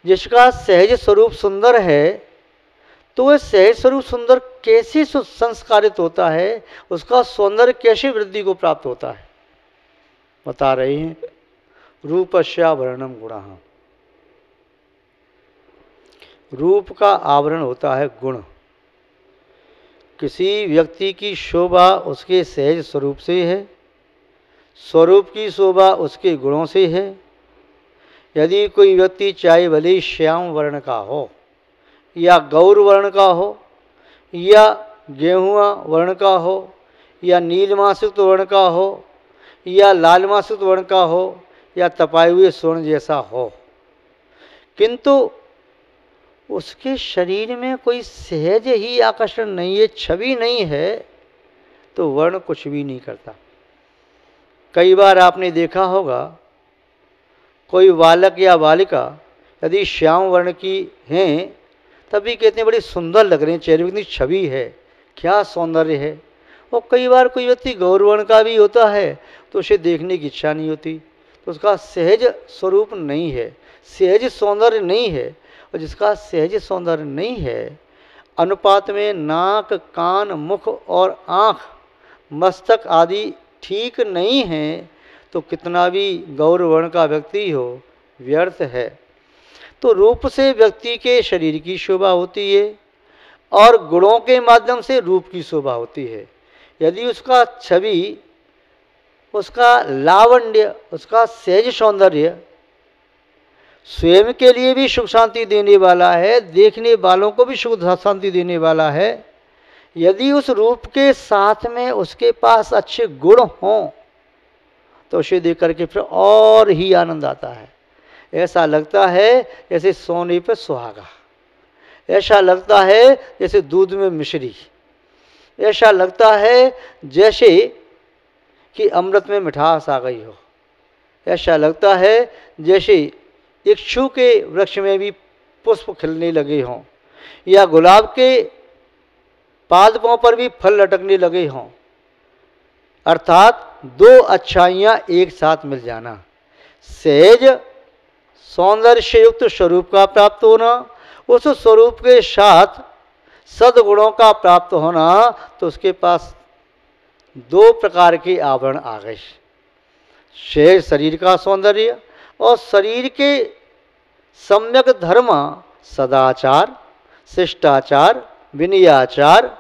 जिसका सहज स्वरूप सुंदर है, तो वह सहज स्वरूप सुंदर कैसे संस्कारित होता है, उसका सौंदर्य कैसे वृद्धि को प्राप्त होता है, बता रहे हैं। रूपस्याभरणम गुणः। रूप का आवरण होता है गुण। किसी व्यक्ति की शोभा उसके सहज स्वरूप से है, स्वरूप की शोभा उसके गुणों से है। यदि कोई व्यक्ति चाहे भले श्याम वर्ण का हो, या गौर वर्ण का हो, या गेहुआ वर्ण का हो, या नीलमासित वर्ण का हो, या लालमासित वर्ण का हो, या तपाए हुए स्वर्ण जैसा हो, किंतु उसके शरीर में कोई सहज ही आकर्षण नहीं है, छवि नहीं है, तो वर्ण कुछ भी नहीं करता। कई बार आपने देखा होगा, कोई बालक या बालिका यदि श्याम वर्ण की हैं, तभी कहते हैं बड़ी सुंदर लग रहे हैं, चेहरे में कितनी छवि है, क्या सौंदर्य है। और कई बार कोई व्यक्ति गौरवर्ण का भी होता है, तो उसे देखने की इच्छा नहीं होती, तो उसका सहज स्वरूप नहीं है, सहज सौंदर्य नहीं है। और जिसका सहज सौंदर्य नहीं है, अनुपात में नाक, कान, मुख और आँख, मस्तक आदि ठीक नहीं है, तो कितना भी गौरवर्ण का व्यक्ति हो, व्यर्थ है। तो रूप से व्यक्ति के शरीर की शोभा होती है, और गुणों के माध्यम से रूप की शोभा होती है। यदि उसका छवि, उसका लावण्य, उसका सहज सौंदर्य स्वयं के लिए भी सुख शांति देने वाला है, देखने वालों को भी सुख शांति देने वाला है, यदि उस रूप के साथ में उसके पास अच्छे गुण हों, तो उसे देख करके फिर और ही आनंद आता है। ऐसा लगता है जैसे सोने पर सुहागा, ऐसा लगता है जैसे दूध में मिश्री, ऐसा लगता है जैसे कि अमृत में मिठास आ गई हो, ऐसा लगता है जैसे इक्षु के वृक्ष में भी पुष्प खिलने लगे हों, या गुलाब के पादपों पर भी फल लटकने लगे हों। अर्थात दो अच्छाइयाँ एक साथ मिल जाना, सहज सौंदर्य से युक्त स्वरूप का प्राप्त होना, उस स्वरूप के साथ सद्गुणों का प्राप्त होना, तो उसके पास दो प्रकार के आवरण आ गए, सहज शरीर का सौंदर्य और शरीर के सम्यक धर्म, सदाचार, शिष्टाचार, विनयाचार,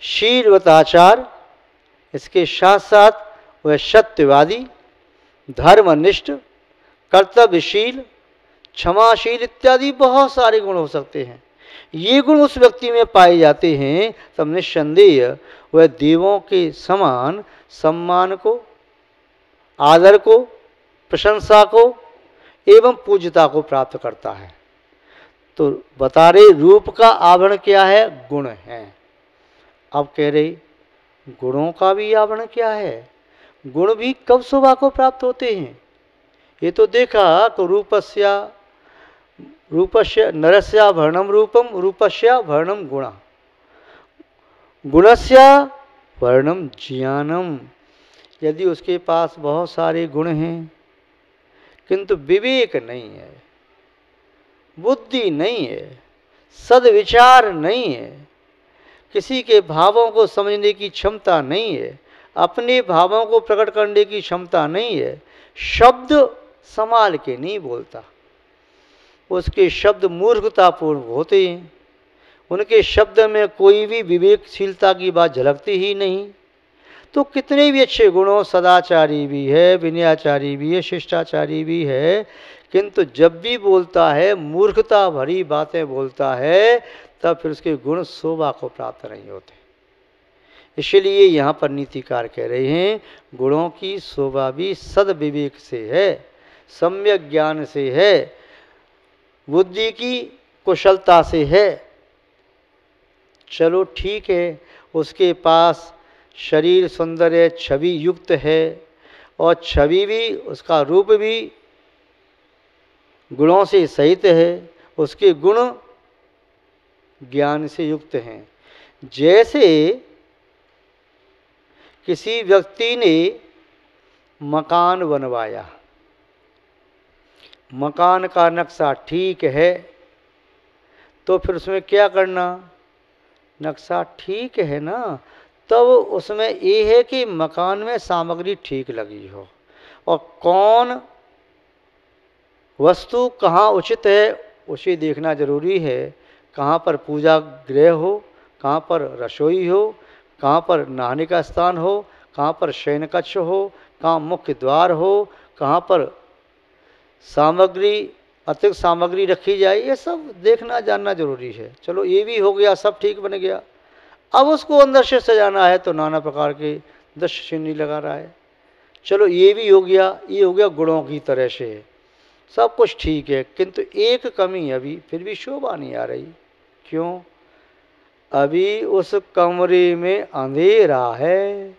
शीलवताचार। इसके साथ साथ वह सत्यवादी, धर्मनिष्ठ, कर्तव्यशील, क्षमाशील इत्यादि बहुत सारे गुण हो सकते हैं। ये गुण उस व्यक्ति में पाए जाते हैं, तब निस्संदेह वह देवों के समान सम्मान को, आदर को, प्रशंसा को एवं पूज्यता को प्राप्त करता है। तो बता रहे रूप का आवरण क्या है, गुण है। अब कह रहे गुणों का भी आवरण क्या है, गुण भी कब शोभा को प्राप्त होते हैं। ये तो देखा तो रूपस्य नरस्य वर्णम रूपम, रूपस्य वर्णम गुणा, गुणस्य वर्णम ज्ञानम। यदि उसके पास बहुत सारे गुण हैं, किंतु विवेक नहीं है, बुद्धि नहीं है, सद्विचार नहीं है, किसी के भावों को समझने की क्षमता नहीं है, अपने भावों को प्रकट करने की क्षमता नहीं है, शब्द संभाल के नहीं बोलता, उसके शब्द मूर्खतापूर्ण होते हैं, उनके शब्द में कोई भी विवेकशीलता की बात झलकती ही नहीं। तो कितने भी अच्छे गुणों, सदाचारी भी है, विनयाचारी भी है, शिष्टाचारी भी है, किंतु जब भी बोलता है मूर्खता भरी बातें बोलता है, तब फिर उसके गुण शोभा को प्राप्त नहीं होते। इसलिए यहाँ पर नीतिकार कह रहे हैं गुणों की शोभा भी सद्विवेक से है, सम्यक ज्ञान से है, बुद्धि की कुशलता से है। चलो ठीक है, उसके पास शरीर सुंदर है, छवि युक्त है, और छवि भी, उसका रूप भी गुणों से सहित है, उसके गुण ज्ञान से युक्त हैं। जैसे किसी व्यक्ति ने मकान बनवाया, मकान का नक्शा ठीक है तो फिर उसमें क्या करना, नक्शा ठीक है ना, तब उसमें ये है कि मकान में सामग्री ठीक लगी हो और कौन वस्तु कहाँ उचित है उसे देखना जरूरी है। कहाँ पर पूजा गृह हो, कहाँ पर रसोई हो, कहाँ पर नहाने का स्थान हो, कहाँ पर शयन कक्ष हो, कहाँ मुख्य द्वार हो, कहाँ पर सामग्री अतिरिक्त सामग्री रखी जाए, ये सब देखना जानना जरूरी है। चलो ये भी हो गया, सब ठीक बन गया। अब उसको अंदर से सजाना है तो नाना प्रकार के दृश्य चिन्ह लगा रहा है। चलो ये भी हो गया, ये हो गया गुणों की तरह से सब कुछ ठीक है, किंतु एक कमी अभी फिर भी शोभा नहीं आ रही। क्यों? अभी उस कमरे में अंधेरा है।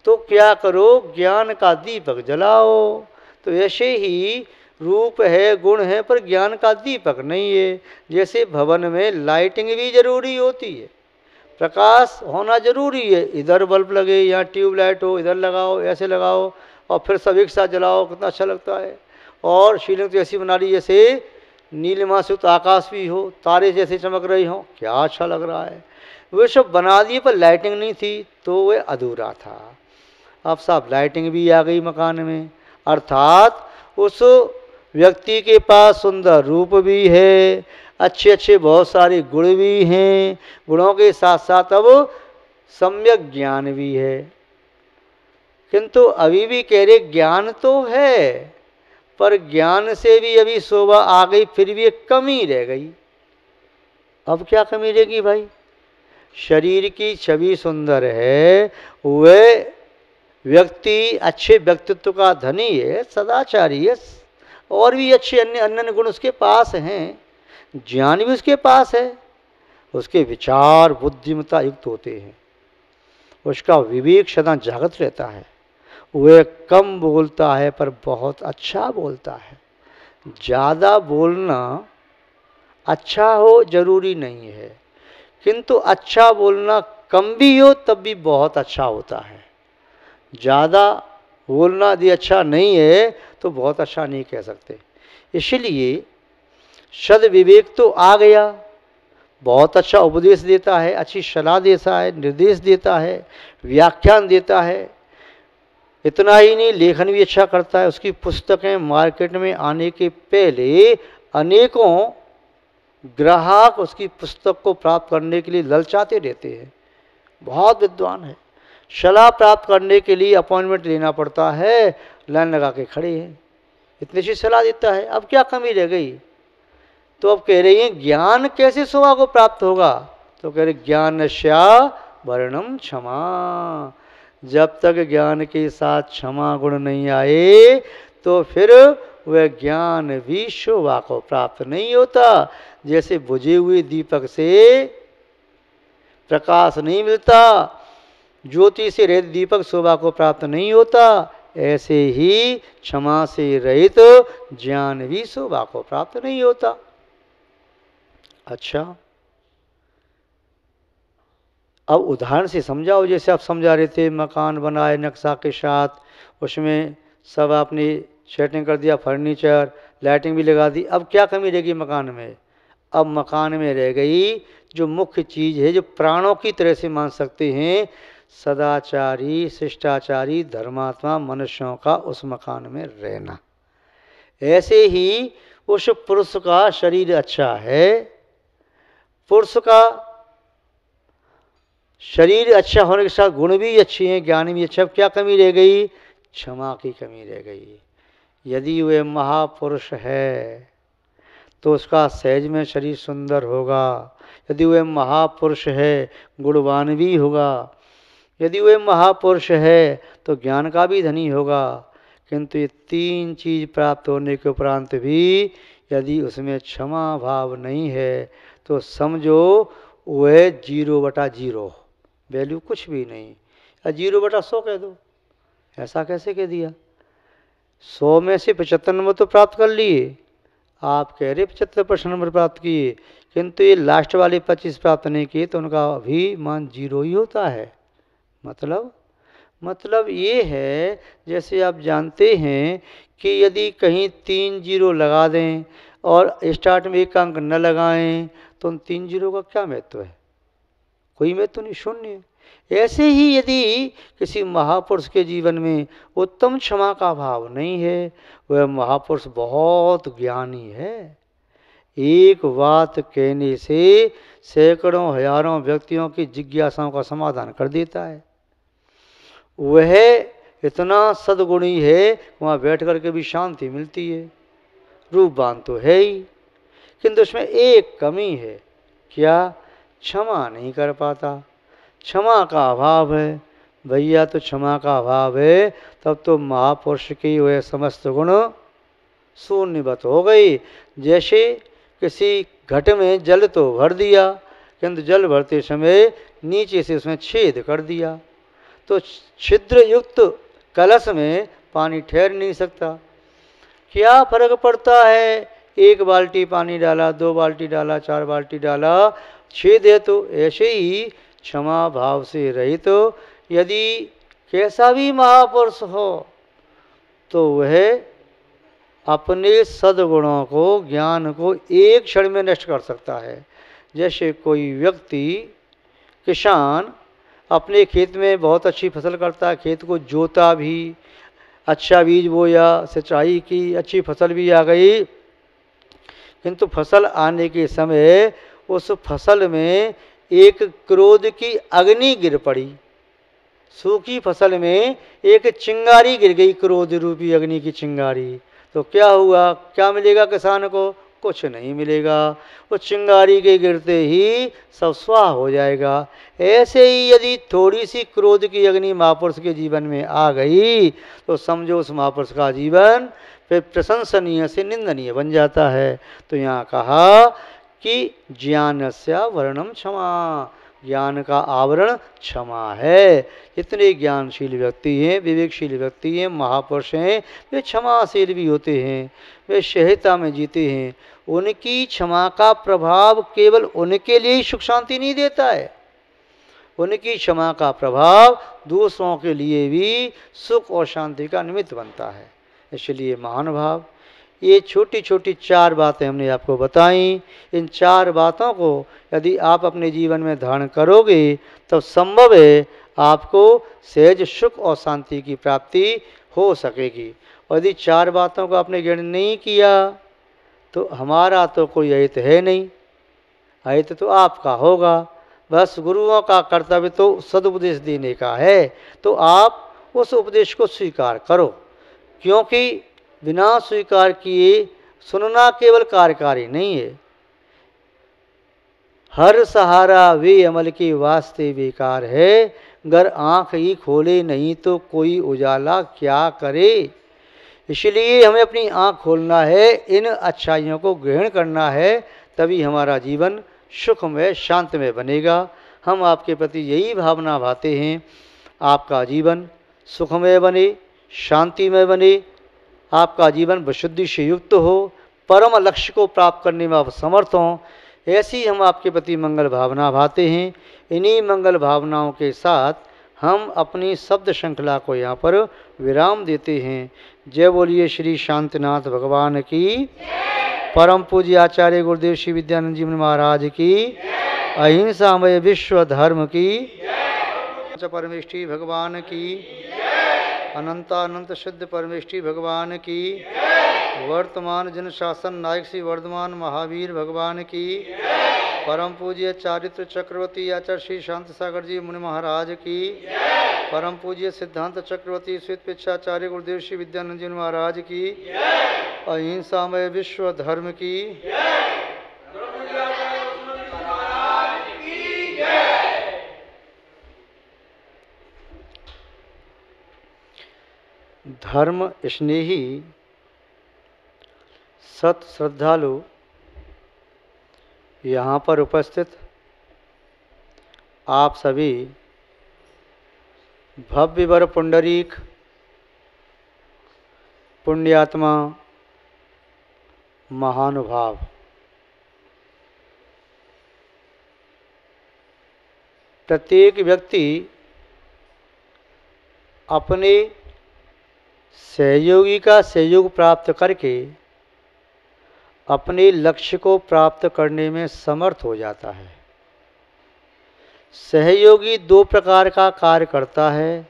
तो क्या करो, ज्ञान का दीपक जलाओ। तो ऐसे ही रूप है, गुण है, पर ज्ञान का दीपक नहीं है। जैसे भवन में लाइटिंग भी जरूरी होती है, प्रकाश होना जरूरी है। इधर बल्ब लगे, यहाँ ट्यूबलाइट हो, इधर लगाओ, ऐसे लगाओ और फिर सब एक साथ जलाओ, कितना अच्छा लगता है। और सीलिंग तो ऐसी बना ली जैसे नीलिमा से तो आकाश भी हो, तारे जैसे चमक रही हो, क्या अच्छा लग रहा है। वे सब बना दिए पर लाइटिंग नहीं थी तो वह अधूरा था। अब साहब लाइटिंग भी आ गई मकान में, अर्थात उस व्यक्ति के पास सुंदर रूप भी है, अच्छे अच्छे बहुत सारे गुण भी हैं, गुणों के साथ साथ अब सम्यक ज्ञान भी है। किंतु अभी भी कह रहे ज्ञान तो है, पर ज्ञान से भी अभी शोभा आ गई, फिर भी एक कमी रह गई। अब क्या कमी रहेगी भाई? शरीर की छवि सुंदर है, वह व्यक्ति अच्छे व्यक्तित्व का धनी है, सदाचारी है, और भी अच्छे अन्य अन्य गुण उसके पास हैं, ज्ञान भी उसके पास है, उसके विचार बुद्धिमत्ता युक्त होते हैं, उसका विवेक सदा जागृत रहता है, वह कम बोलता है पर बहुत अच्छा बोलता है। ज़्यादा बोलना अच्छा हो जरूरी नहीं है, किंतु अच्छा बोलना कम भी हो तब भी बहुत अच्छा होता है। ज़्यादा बोलना यदि अच्छा नहीं है तो बहुत अच्छा नहीं कह सकते। इसलिए सद विवेक तो आ गया, बहुत अच्छा उपदेश देता है, अच्छी सलाह देता है, निर्देश देता है, व्याख्यान देता है। इतना ही नहीं, लेखन भी अच्छा करता है। उसकी पुस्तकें मार्केट में आने के पहले अनेकों ग्राहक उसकी पुस्तक को प्राप्त करने के लिए ललचाते रहते हैं। बहुत विद्वान है। सलाह प्राप्त करने के लिए अपॉइंटमेंट लेना पड़ता है, लाइन लगा के खड़े हैं, इतनी सी सलाह देता है। अब क्या कमी रह गई? तो अब कह रही हैं ज्ञान कैसे शोभा को प्राप्त होगा? तो कह रहे ज्ञानस्या वर्णम क्षमा। जब तक ज्ञान के साथ क्षमा गुण नहीं आए तो फिर वह ज्ञान भी शोभा को प्राप्त नहीं होता। जैसे बुझे हुए दीपक से प्रकाश नहीं मिलता, ज्योति से रहित दीपक शोभा को प्राप्त नहीं होता, ऐसे ही क्षमा से रहित ज्ञान भी शोभा को प्राप्त नहीं होता। अच्छा, अब उदाहरण से समझाओ। जैसे आप समझा रहे थे, मकान बनाए नक्शा के साथ, उसमें सब आपने सेटिंग कर दिया, फर्नीचर लाइटिंग भी लगा दी। अब क्या कमी रहेगी मकान में? अब मकान में रह गई जो मुख्य चीज़ है, जो प्राणों की तरह से मान सकते हैं, सदाचारी शिष्टाचारी धर्मात्मा मनुष्यों का उस मकान में रहना। ऐसे ही उस पुरुष का शरीर अच्छा है, पुरुष का शरीर अच्छा होने के साथ गुण भी अच्छे हैं, ज्ञान भी अच्छा। क्या कमी रह गई? क्षमा की कमी रह गई। यदि वह महापुरुष है तो उसका सहज में शरीर सुंदर होगा। यदि वह महापुरुष है गुणवान भी होगा। यदि वह महापुरुष है तो ज्ञान का भी धनी होगा। किंतु ये तीन चीज प्राप्त होने के उपरांत भी यदि उसमें क्षमा भाव नहीं है तो समझो वह 0/0, वैल्यू कुछ भी नहीं। या 0/100 कह दो, ऐसा कैसे कह दिया? 100 में से 75 नंबर तो प्राप्त कर लिए, आप कह रहे 75% नंबर प्राप्त किए, किंतु ये लास्ट वाले 25 प्राप्त नहीं किए तो उनका भी मान 0 ही होता है। मतलब मतलब ये है, जैसे आप जानते हैं कि यदि कहीं 3 जीरो लगा दें और स्टार्ट में एक अंक न लगाएं तो उन 3 जीरो का क्या महत्व है? कोई महत्व नहीं, शून्य। ऐसे ही यदि किसी महापुरुष के जीवन में उत्तम क्षमा का भाव नहीं है, वह महापुरुष बहुत ज्ञानी है। एक बात कहने से सैकड़ों हजारों व्यक्तियों की जिज्ञासाओं का समाधान कर देता है। वह इतना सद्गुणी है, वहाँ बैठ कर के भी शांति मिलती है। रूपवान तो है ही, किंतु उसमें एक कमी है। क्या? क्षमा नहीं कर पाता, क्षमा का अभाव है। भैया तो क्षमा का अभाव है, तब तो महापुरुष की वह समस्त गुण शून्यवत हो गई। जैसे किसी घट में जल तो भर दिया, किंतु जल भरते समय नीचे से उसमें छेद कर दिया, तो छिद्र युक्त कलश में पानी ठहर नहीं सकता। क्या फर्क पड़ता है? 1 बाल्टी पानी डाला, 2 बाल्टी डाला, 4 बाल्टी डाला, छेद है। तो ऐसे ही क्षमा भाव से रहित तो यदि कैसा भी महापुरुष हो तो वह अपने सद्गुणों को, ज्ञान को एक क्षण में नष्ट कर सकता है। जैसे कोई व्यक्ति, किसान अपने खेत में बहुत अच्छी फसल करता है, खेत को जोता भी, अच्छा बीज बोया, सिंचाई की, अच्छी फसल भी आ गई, किंतु फसल आने के समय उस फसल में एक क्रोध की अग्नि गिर पड़ी। सूखी फसल में एक चिंगारी गिर गई, क्रोध रूपी अग्नि की चिंगारी। तो क्या हुआ? क्या मिलेगा किसान को? कुछ नहीं मिलेगा। उस चिंगारी के गिरते ही सब स्वाह हो जाएगा। ऐसे ही यदि थोड़ी सी क्रोध की अग्नि महापुरुष के जीवन में आ गई तो समझो उस महापुरुष का जीवन फिर प्रशंसनीय से निंदनीय बन जाता है। तो यहाँ कहा कि ज्ञानस्य वर्णम क्षमा, ज्ञान का आवरण क्षमा है। जितने ज्ञानशील व्यक्ति हैं, विवेकशील व्यक्ति हैं, महापुरुष हैं, वे क्षमाशील भी होते हैं, वे सहजता में जीते हैं। उनकी क्षमा का प्रभाव केवल उनके लिए ही सुख शांति नहीं देता है, उनकी क्षमा का प्रभाव दूसरों के लिए भी सुख और शांति का निमित्त बनता है। इसलिए महानुभाव, ये छोटी छोटी 4 बातें हमने आपको बताई। इन 4 बातों को यदि आप अपने जीवन में धारण करोगे तो संभव है आपको सहज सुख और शांति की प्राप्ति हो सकेगी। और यदि 4 बातों का आपने ग्रहण नहीं किया तो हमारा तो कोई अहित है नहीं, अहित तो आपका होगा। बस गुरुओं का कर्तव्य तो सदुपदेश देने का है, तो आप उस उपदेश को स्वीकार करो, क्योंकि बिना स्वीकार किए सुनना केवल कार्यकारी नहीं है। हर सहारा वे अमल के वास्ते बेकार है, गर आँख ही खोले नहीं तो कोई उजाला क्या करे। इसलिए हमें अपनी आँख खोलना है, इन अच्छाइयों को ग्रहण करना है, तभी हमारा जीवन सुखमय शांतमय बनेगा। हम आपके प्रति यही भावना भाते हैं, आपका जीवन सुखमय बने, शांतिमय बने, आपका जीवन विशुद्धि से युक्त हो, परम लक्ष्य को प्राप्त करने में आप समर्थ हों। ऐसी हम आपके प्रति मंगल भावना भाते हैं। इन्हीं मंगल भावनाओं के साथ हम अपनी शब्द श्रृंखला को यहाँ पर विराम देते हैं। जय बोलिए श्री शांतिनाथ भगवान की, परम पूज्य आचार्य गुरुदेव श्री विद्यानंद जी महाराज की, अहिंसामय विश्व धर्म की, परमेष्ठी भगवान की, अनंतानंत सिद्ध परमेष्ठी भगवान की, वर्तमान जन शासन नायक श्री वर्धमान महावीर भगवान की, परम पूज्य चारित्र चक्रवर्ती आचार्य श्री शांत सागर जी मुनि महाराज की, परम पूज्य सिद्धांत चक्रवर्ती श्वेत पिच्छाचार्य गुरुदेव श्री विद्यानंद जी महाराज की, अहिंसामय विश्व धर्म की। धर्म स्नेही सत श्रद्धालु यहाँ पर उपस्थित आप सभी भव्य वर पुंडरीक पुण्यात्मा महानुभाव, प्रत्येक व्यक्ति अपने सहयोगी का सहयोग प्राप्त करके अपने लक्ष्य को प्राप्त करने में समर्थ हो जाता है। सहयोगी दो प्रकार का कार्य करता है।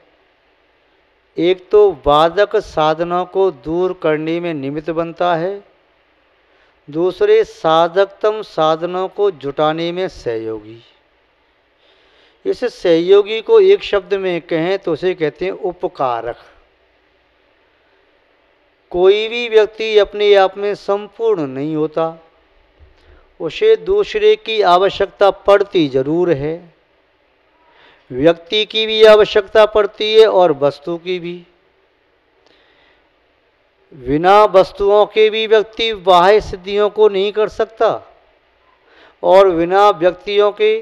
एक तो बाधक साधनों को दूर करने में निमित्त बनता है, दूसरे साधकतम साधनों को जुटाने में सहयोगी। इस सहयोगी को एक शब्द में कहें तो उसे कहते हैं उपकारक। कोई भी व्यक्ति अपने आप में संपूर्ण नहीं होता, उसे दूसरे की आवश्यकता पड़ती जरूर है। व्यक्ति की भी आवश्यकता पड़ती है और वस्तु की भी। बिना वस्तुओं के भी व्यक्ति बाह्य सिद्धियों को नहीं कर सकता और बिना व्यक्तियों के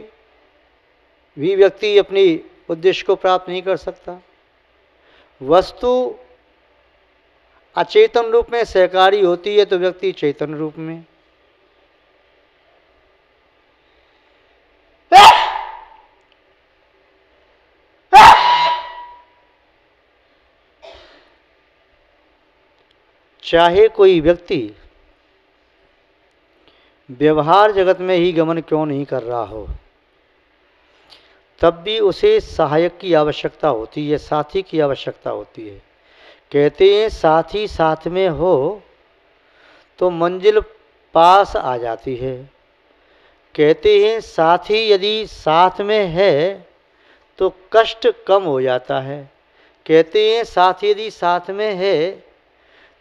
भी व्यक्ति अपनी उद्देश्य को प्राप्त नहीं कर सकता। वस्तु अचेतन रूप में सहकारी होती है तो व्यक्ति चेतन रूप में। चाहे कोई व्यक्ति व्यवहार जगत में ही गमन क्यों नहीं कर रहा हो, तब भी उसे सहायक की आवश्यकता होती है, साथी की आवश्यकता होती है। कहते हैं साथी साथ में हो तो मंजिल पास आ जाती है। कहते हैं साथी यदि साथ में है तो कष्ट कम हो जाता है। कहते हैं साथी यदि साथ में है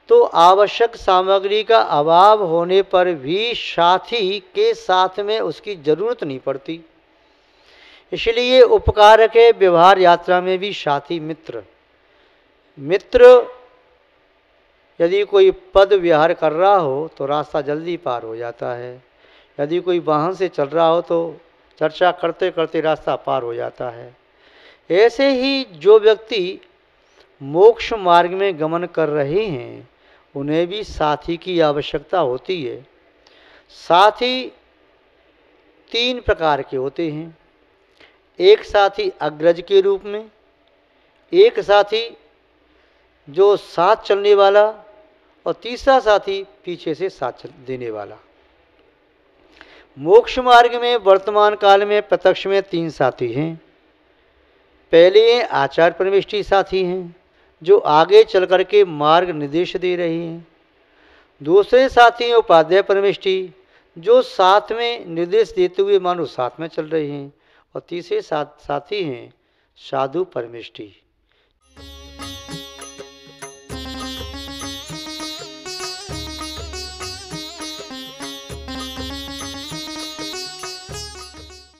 तो आवश्यक सामग्री का अभाव होने पर भी साथी के साथ में उसकी जरूरत नहीं पड़ती। इसलिए उपकारक है व्यवहार यात्रा में भी साथी मित्र। मित्र यदि कोई पद विहार कर रहा हो तो रास्ता जल्दी पार हो जाता है। यदि कोई वाहन से चल रहा हो तो चर्चा करते करते रास्ता पार हो जाता है। ऐसे ही जो व्यक्ति मोक्ष मार्ग में गमन कर रहे हैं उन्हें भी साथी की आवश्यकता होती है। साथी तीन प्रकार के होते हैं। एक साथी अग्रज के रूप में, एक साथी जो साथ चलने वाला और तीसरा साथी पीछे से साथ देने वाला। मोक्ष मार्ग में वर्तमान काल में प्रत्यक्ष में तीन साथी हैं। पहले हैं आचार्य परमेष्ठी साथी हैं जो आगे चल करके मार्ग निर्देश दे रहे हैं। दूसरे साथी हैं उपाध्याय परमेष्ठी जो साथ में निर्देश देते हुए मानो साथ में चल रहे हैं। और तीसरे साथी हैं साधु परमेष्ठी